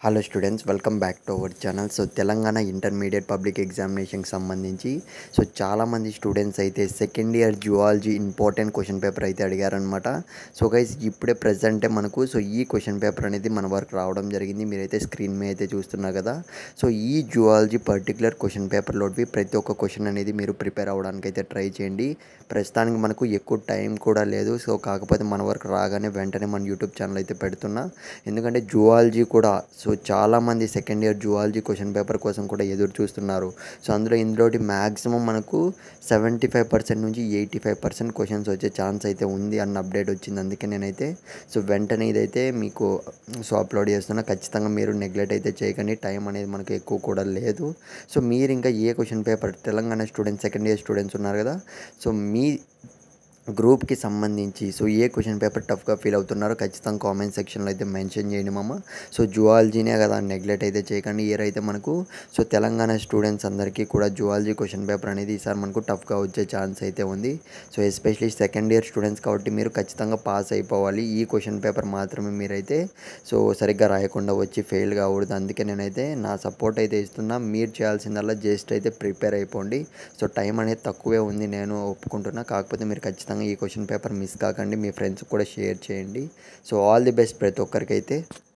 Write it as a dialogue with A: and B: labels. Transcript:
A: Hello students, welcome back to our channel. So Telangana intermediate public ఎగ్జామినేషన్కి సంబంధించి చాలామంది students అయితే second year zoology important question paper అయితే అడిగారనమాట. సో గైస్, ఇప్పుడే ప్రజెంటే మనకు ఈ క్వశ్చన్ పేపర్ అనేది మన వరకు రావడం జరిగింది. మీరైతే స్క్రీన్ మీద అయితే చూస్తున్నారు కదా. సో ఈ జువాలజీ పర్టికులర్ క్వశ్చన్ పేపర్లోవి ప్రతి ఒక్క క్వశ్చన్ అనేది మీరు ప్రిపేర్ అవ్వడానికి అయితే ట్రై చేయండి. ప్రస్తుతానికి మనకు ఎక్కువ టైం కూడా లేదు. సో కాకపోతే మన వరకు రాగానే వెంటనే మన యూట్యూబ్ ఛానల్ అయితే పెడుతున్నా. ఎందుకంటే జువాలజీ కూడా చాలామంది second year zoology question paper కోసం కూడా ఎదురు చూస్తున్నారు. సో ఇందులోటి మ్యాక్సిమం మనకు 75% నుంచి 85% క్వశ్చన్స్ వచ్చే ఛాన్స్ అయితే ఉంది అన్న అప్డేట్ వచ్చింది. అందుకే నేనైతే వెంటనే ఇదైతే మీకు అప్లోడ్ చేస్తున్నా. ఖచ్చితంగా మీరు నెగ్లెక్ట్ అయితే చేయకండి. టైం అనేది మనకు ఎక్కువ కూడా లేదు. సో మీరు ఇంకా ఏ question paper Telangana students second year students ఉన్నారు కదా, సో మీ గ్రూప్కి సంబంధించి ఏ క్వశ్చన్ పేపర్ టఫ్గా ఫీల్ అవుతున్నారో ఖచ్చితంగా కామెంట్ సెక్షన్లో అయితే మెన్షన్ చేయండి మామ. జువాలజీనే కదా, నెగ్లెక్ట్ అయితే చేయకండి. ఇయర్ అయితే మనకు తెలంగాణ స్టూడెంట్స్ అందరికీ కూడా జువాలజీ క్వశ్చన్ పేపర్ అనేది ఈసారి మనకు టఫ్గా వచ్చే ఛాన్స్ అయితే ఉంది. ఎస్పెషలీ సెకండ్ ఇయర్ స్టూడెంట్స్ కాబట్టి మీరు ఖచ్చితంగా పాస్ అయిపోవాలి. ఈ క్వశ్చన్ పేపర్ మాత్రమే మీరైతే సరిగ్గా రాయకుండా వచ్చి ఫెయిల్ కాకూడదు. అందుకే నేనైతే నా సపోర్ట్ అయితే ఇస్తున్నా. మీరు చేయాల్సిందల్లా జస్ట్ అయితే ప్రిపేర్ అయిపోండి. టైం అనేది తక్కువే ఉంది, నేను ఒప్పుకుంటున్నా. కాకపోతే మీరు ఖచ్చితంగా ఈ క్వశ్చన్ పేపర్ మిస్ కాకండి. మీ ఫ్రెండ్స్కి కూడా షేర్ చేయండి. ఆల్ ది బెస్ట్ ప్రతి ఒక్కరికైతే.